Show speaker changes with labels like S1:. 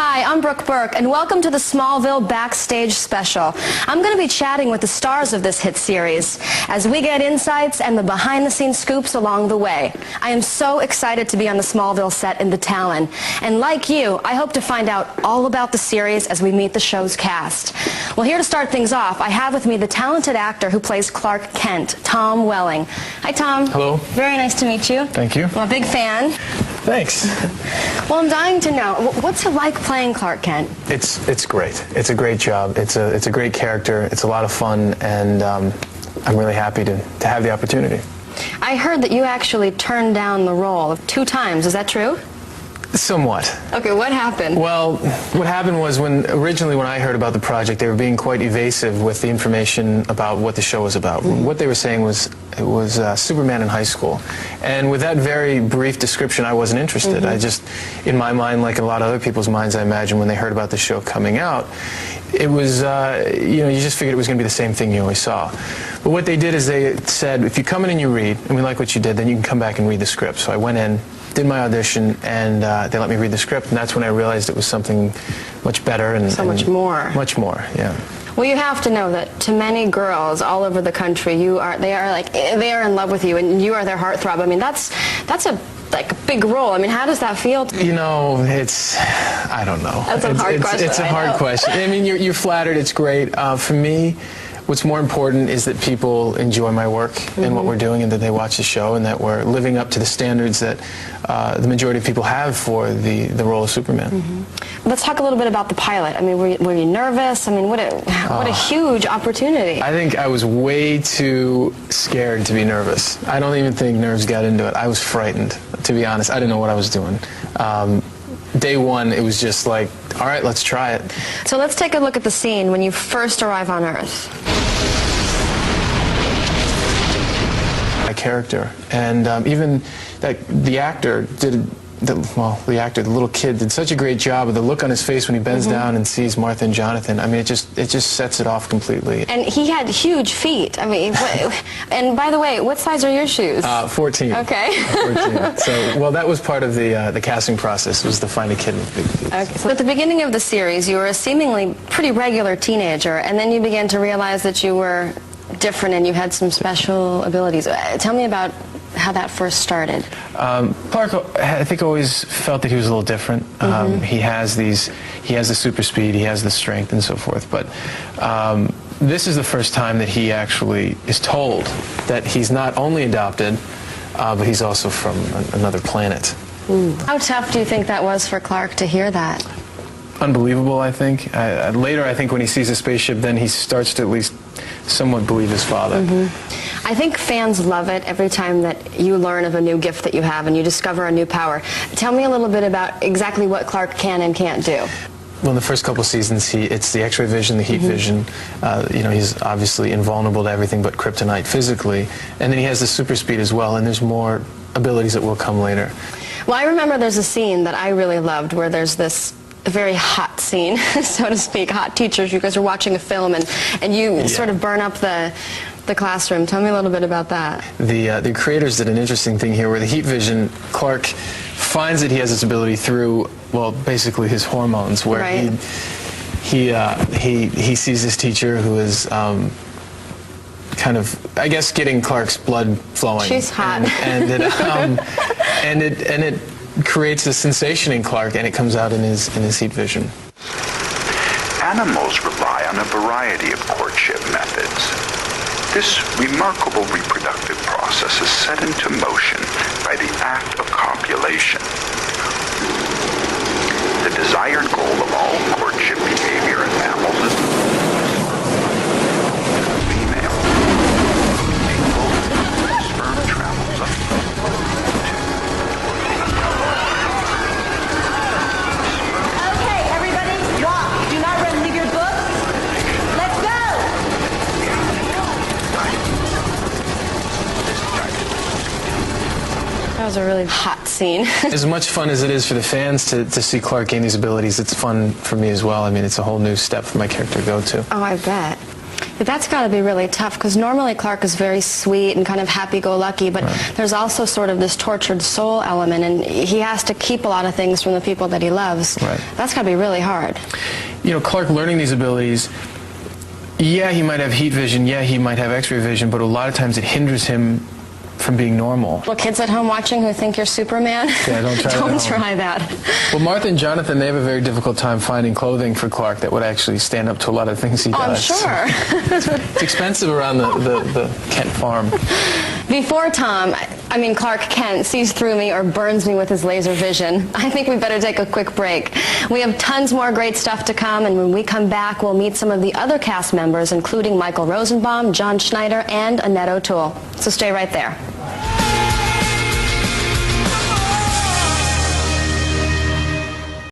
S1: Hi, I'm Brooke Burke, and welcome to the Smallville Backstage Special. I'm going to be chatting with the stars of this hit series as we get insights and the behind-the-scenes scoops along the way. I am so excited to be on the Smallville set in the Tollin, and like you, I hope to find out all about the series as we meet the show's cast. Well, here to start things off, I have with me the talented actor who plays Clark Kent, Tom Welling. Hi, Tom.
S2: Hello.
S1: Very nice to meet you.
S2: Thank you.
S1: I'm a big fan.
S2: Thanks.
S1: Well, I'm dying to know, what's it like playing Clark Kent?
S2: It's great. It's a great job. It's a great character. It's a lot of fun, and I'm really happy to have the opportunity.
S1: I heard that you actually turned down the role 2 times. Is that true?
S2: Somewhat.
S1: Okay, what happened?
S2: Well, what happened was originally when I heard about the project, they were being quite evasive with the information about what the show was about. What they were saying was it was Superman in high school. And with that very brief description, I wasn't interested. I just, in my mind, like in a lot of other people's minds, I imagine, when they heard about the show coming out, it was, you know, you just figured it was going to be the same thing you always saw. But what they did is they said, if you come in and you read, and we like what you did, then you can come back and read the script. So I went in, did my audition, and they let me read the script, and that's when I realized it was something much better and
S1: so much more.
S2: Much more, yeah.
S1: Well, you have to know that to many girls all over the country, they are in love with you, and you are their heartthrob. I mean, that's a big role. I mean, how does that feel?
S2: You know, I don't know.
S1: That's a hard question.
S2: It's a hard question. I mean, you're flattered. It's great. For me, what's more important is that people enjoy my work and what we're doing, and that they watch the show, and that we're living up to the standards that the majority of people have for the role of Superman.
S1: Let's talk a little bit about the pilot. I mean, were you nervous? I mean, what a huge opportunity. I
S2: think I was way too scared to be nervous. I don't even think nerves got into it. I was frightened, to be honest. I didn't know what I was doing. Day one, it was just like, all right, let's try it.
S1: So let's take a look at the scene when you first arrive on Earth.
S2: My character, and even the actor did, the little kid did such a great job of the look on his face when he bends down and sees Martha and Jonathan. I mean, it just sets it off completely.
S1: And he had huge feet. I mean, and by the way, what size are your shoes?
S2: 14.
S1: Okay.
S2: 14. So, well, that was part of the casting process, was to find a kid with big feet.
S1: Okay. So at the beginning of the series, you were a seemingly pretty regular teenager, and then you began to realize that you were different and you had some special abilities. Tell me about how that first started.
S2: Clark, I think, always felt that he was a little different. He has the super speed, he has the strength, and so forth. But this is the first time that he actually is told that he's not only adopted, but he's also from another planet.
S1: How tough do you think that was for Clark to hear that?
S2: Unbelievable, I think. Later, I think when he sees a spaceship, then he starts to at least somewhat believe his father.
S1: I think fans love it every time that you learn of a new gift that you have and you discover a new power. Tell me a little bit about exactly what Clark can and can't do.
S2: Well, in the first couple seasons, it's the X-ray vision, the heat vision. You know, he's obviously invulnerable to everything but kryptonite physically. And then he has the super speed as well, and there's more abilities that will come later.
S1: Well, I remember there's a scene that I really loved where there's this very hot scene, so to speak, hot teachers. You guys are watching a film and you sort of burn up the classroom. Tell me a little bit about that.
S2: The creators did an interesting thing here where the heat vision, Clark finds that he has this ability through, well, basically his hormones, where he sees this teacher who is kind of, I guess, getting Clark's blood flowing.
S1: She's hot.
S2: And it creates a sensation in Clark, and it comes out in his heat vision.
S3: Animals rely on a variety of courtship methods. This remarkable reproductive process is set into motion by the act of copulation. The desired goal of all courtship behavior in mammals is the female. A sperm travels up
S1: That was a really hot scene.
S2: As much fun as it is for the fans to see Clark gain these abilities, it's fun for me as well. I mean, it's a whole new step for my character to go to.
S1: Oh, I bet. But that's got to be really tough, because normally Clark is very sweet and kind of happy-go-lucky, but there's also sort of this tortured soul element, and he has to keep a lot of things from the people that he loves. That's got to be really hard.
S2: You know, Clark learning these abilities, yeah, he might have heat vision, yeah, he might have x-ray vision, but a lot of times it hinders him from being normal.
S1: Well, kids at home watching who think you're Superman,
S2: yeah, don't try
S1: don't try that.
S2: Well, Martha and Jonathan, they have a very difficult time finding clothing for Clark that would actually stand up to a lot of things he does.
S1: Oh, I'm sure.
S2: It's expensive around the Kent farm.
S1: Before Clark Kent sees through me or burns me with his laser vision, I think we better take a quick break. We have tons more great stuff to come, and when we come back, we'll meet some of the other cast members, including Michael Rosenbaum, John Schneider, and Annette O'Toole. So stay right there.